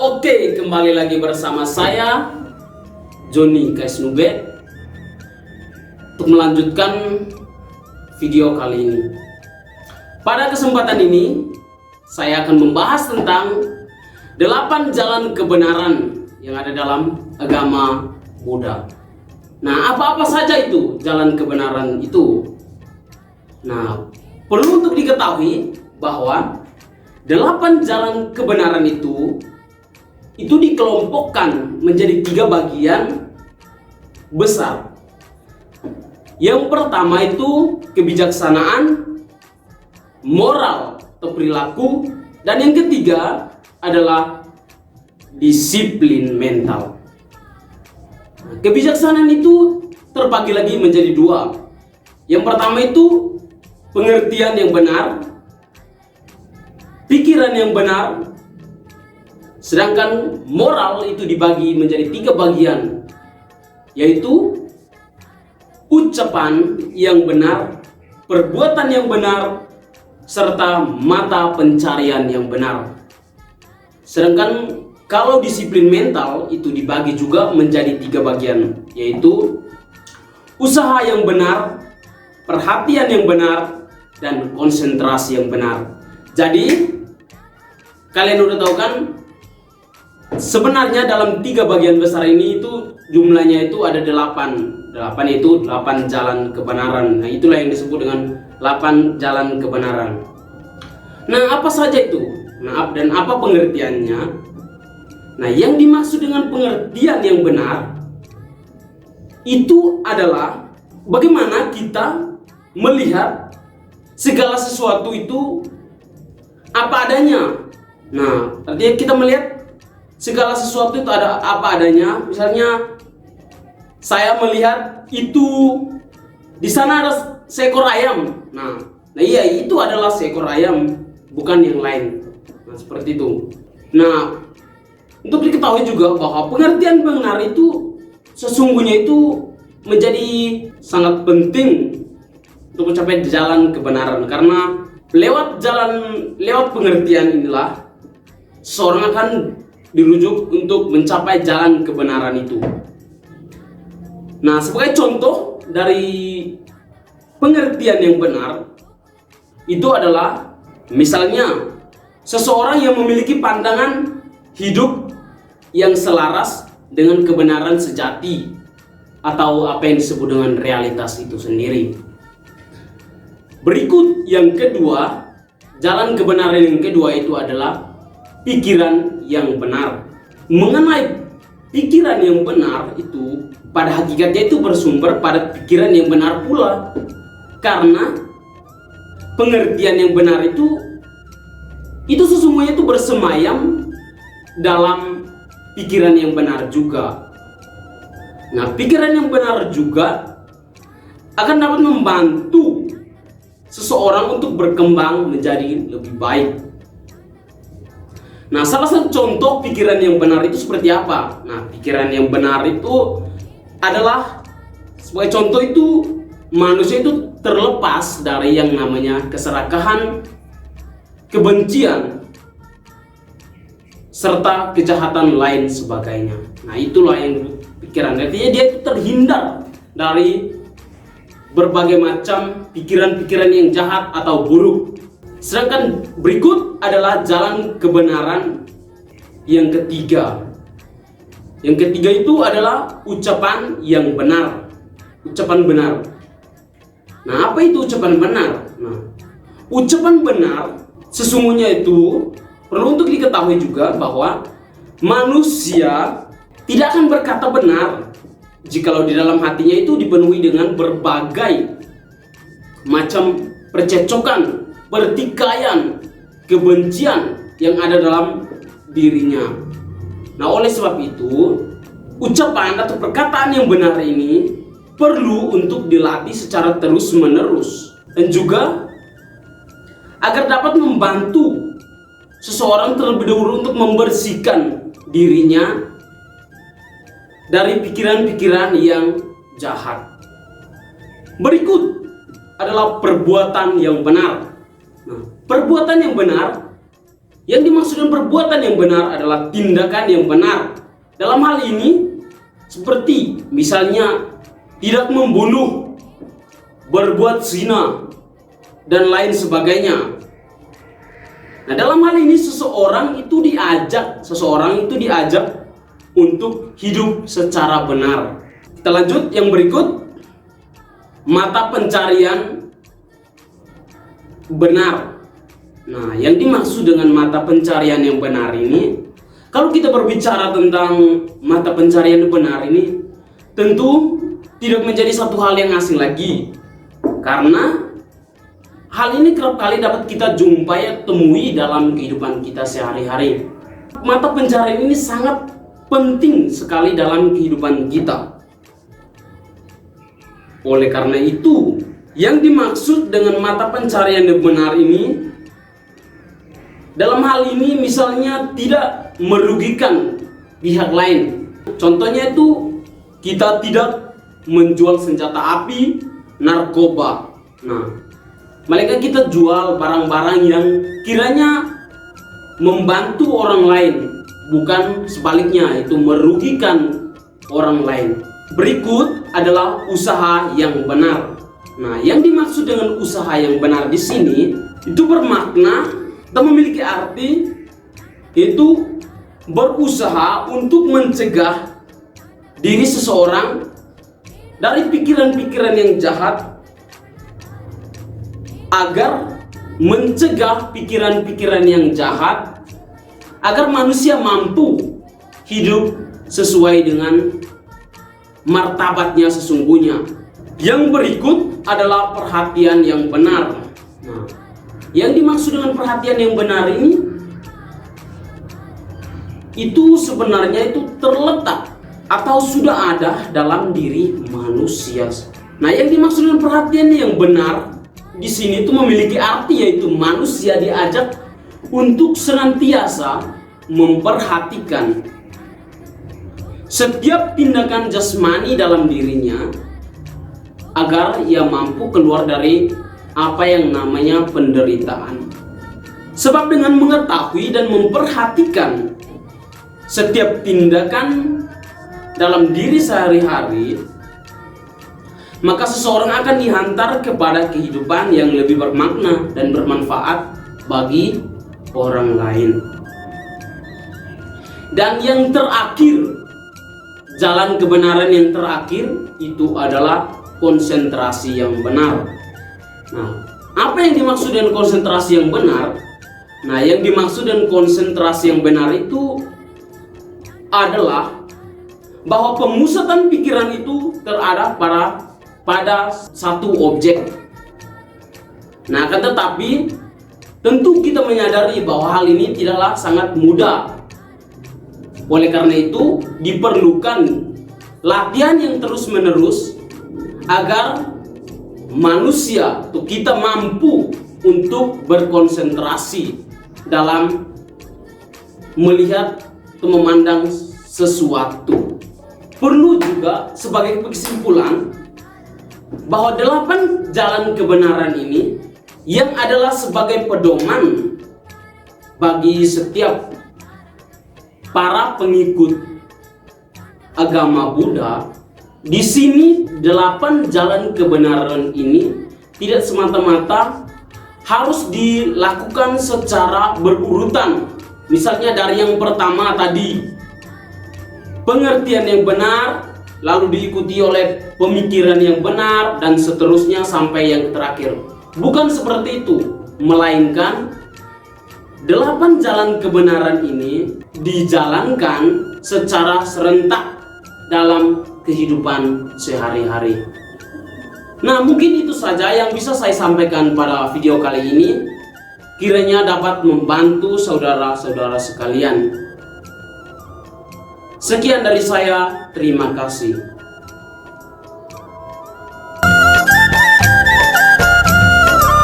Oke, kembali lagi bersama saya Joni Kaisnube untuk melanjutkan video kali ini. Pada kesempatan ini saya akan membahas tentang 8 jalan kebenaran yang ada dalam agama Buddha. Nah, apa-apa saja itu jalan kebenaran itu? Nah, perlu untuk diketahui bahwa 8 jalan kebenaran itu dikelompokkan menjadi 3 bagian besar. Yang pertama itu kebijaksanaan, moral atau perilaku, dan yang ketiga adalah disiplin mental. Kebijaksanaan itu terbagi lagi menjadi 2. Yang pertama itu pengertian yang benar, pikiran yang benar. Sedangkan moral itu dibagi menjadi 3 bagian, yaitu ucapan yang benar, perbuatan yang benar, serta mata pencarian yang benar. Sedangkan kalau disiplin mental itu dibagi juga menjadi 3 bagian, yaitu usaha yang benar, perhatian yang benar, dan konsentrasi yang benar. Jadi kalian udah tahu kan, sebenarnya dalam 3 bagian besar ini itu jumlahnya itu ada 8. 8 itu 8 jalan kebenaran. Nah, itulah yang disebut dengan 8 jalan kebenaran. Nah, apa saja itu? Nah, dan apa pengertiannya? Nah, yang dimaksud dengan pengertian yang benar itu adalah bagaimana kita melihat segala sesuatu itu apa adanya. Nah, artinya kita melihat segala sesuatu itu ada apa adanya. Misalnya saya melihat itu di sana ada seekor ayam. Nah iya, itu adalah seekor ayam, bukan yang lain. Nah, seperti itu. Nah, untuk diketahui juga bahwa pengertian benar itu sesungguhnya itu menjadi sangat penting untuk mencapai jalan kebenaran, karena lewat pengertian inilah seorang akan dirujuk untuk mencapai jalan kebenaran itu. Nah, sebagai contoh dari pengertian yang benar itu adalah misalnya seseorang yang memiliki pandangan hidup yang selaras dengan kebenaran sejati atau apa yang disebut dengan realitas itu sendiri. Berikut yang kedua, jalan kebenaran yang kedua itu adalah pikiran yang benar. Mengenai pikiran yang benar itu pada hakikatnya itu bersumber pada pikiran yang benar pula, karena pengertian yang benar itu sesungguhnya itu bersemayam dalam pikiran yang benar juga. Nah, pikiran yang benar juga akan dapat membantu seseorang untuk berkembang menjadi lebih baik. Nah, salah satu contoh pikiran yang benar itu seperti apa? Nah, pikiran yang benar itu adalah, sebagai contoh itu, manusia itu terlepas dari yang namanya keserakahan, kebencian, serta kejahatan lain sebagainya. Nah, itulah yang pikiran. Artinya dia itu terhindar dari berbagai macam pikiran-pikiran yang jahat atau buruk. Sedangkan berikut adalah jalan kebenaran yang ketiga. Yang ketiga itu adalah ucapan yang benar. Ucapan benar. Nah, apa itu ucapan benar? Nah, ucapan benar sesungguhnya itu perlu untuk diketahui juga bahwa manusia tidak akan berkata benar jikalau di dalam hatinya itu dipenuhi dengan berbagai macam percecokan, pertikaian, kebencian yang ada dalam dirinya. Nah, oleh sebab itu, ucapan atau perkataan yang benar ini perlu untuk dilatih secara terus-menerus, dan juga agar dapat membantu seseorang terlebih dahulu untuk membersihkan dirinya dari pikiran-pikiran yang jahat. Berikut adalah perbuatan yang benar. Nah, perbuatan yang benar Yang dimaksud dengan perbuatan yang benar adalah tindakan yang benar. Dalam hal ini, seperti misalnya tidak membunuh, berbuat zina, dan lain sebagainya. Nah, dalam hal ini seseorang itu diajak untuk hidup secara benar. Kita lanjut yang berikut, mata pencarian benar. Nah, yang dimaksud dengan mata pencarian yang benar ini, kalau kita berbicara tentang mata pencarian yang benar ini, tentu tidak menjadi satu hal yang asing lagi, karena hal ini kerap kali dapat kita jumpai temui dalam kehidupan kita sehari-hari. Mata pencarian ini sangat penting sekali dalam kehidupan kita. Oleh karena itu, yang dimaksud dengan mata pencarian yang benar ini, dalam hal ini misalnya tidak merugikan pihak lain. Contohnya itu, kita tidak menjual senjata api, narkoba. Nah, melainkan kita jual barang-barang yang kiranya membantu orang lain, bukan sebaliknya, itu merugikan orang lain. Berikut adalah usaha yang benar. Nah, yang dimaksud dengan usaha yang benar di sini itu bermakna atau memiliki arti itu berusaha untuk mencegah diri seseorang dari pikiran-pikiran yang jahat, agar mencegah pikiran-pikiran yang jahat, agar manusia mampu hidup sesuai dengan martabatnya sesungguhnya. Yang berikut adalah perhatian yang benar. Nah, yang dimaksud dengan perhatian yang benar ini, itu sebenarnya itu terletak atau sudah ada dalam diri manusia. Nah, yang dimaksud dengan perhatian yang benar di sini itu memiliki arti, yaitu manusia diajak untuk senantiasa memperhatikan setiap tindakan jasmani dalam dirinya, agar ia mampu keluar dari apa yang namanya penderitaan. Sebab dengan mengetahui dan memperhatikan setiap tindakan dalam diri sehari-hari, maka seseorang akan dihantar kepada kehidupan yang lebih bermakna dan bermanfaat bagi orang lain. Dan yang terakhir, jalan kebenaran yang terakhir itu adalah konsentrasi yang benar. Nah, apa yang dimaksud dengan konsentrasi yang benar? Nah, yang dimaksud dengan konsentrasi yang benar itu adalah bahwa pemusatan pikiran itu terarah pada satu objek. Nah, akan tetapi tentu kita menyadari bahwa hal ini tidaklah sangat mudah. Oleh karena itu, diperlukan latihan yang terus-menerus agar manusia atau kita mampu untuk berkonsentrasi dalam melihat atau memandang sesuatu. Perlu juga sebagai kesimpulan bahwa 8 jalan kebenaran ini yang adalah sebagai pedoman bagi setiap para pengikut agama Buddha. Di sini 8 jalan kebenaran ini tidak semata-mata harus dilakukan secara berurutan. Misalnya dari yang pertama tadi, pengertian yang benar, lalu diikuti oleh pemikiran yang benar, dan seterusnya sampai yang terakhir. Bukan seperti itu, melainkan 8 jalan kebenaran ini dijalankan secara serentak dalam kehidupan sehari-hari. Nah, mungkin itu saja yang bisa saya sampaikan pada video kali ini. Kiranya dapat membantu saudara-saudara sekalian. Sekian dari saya, terima kasih.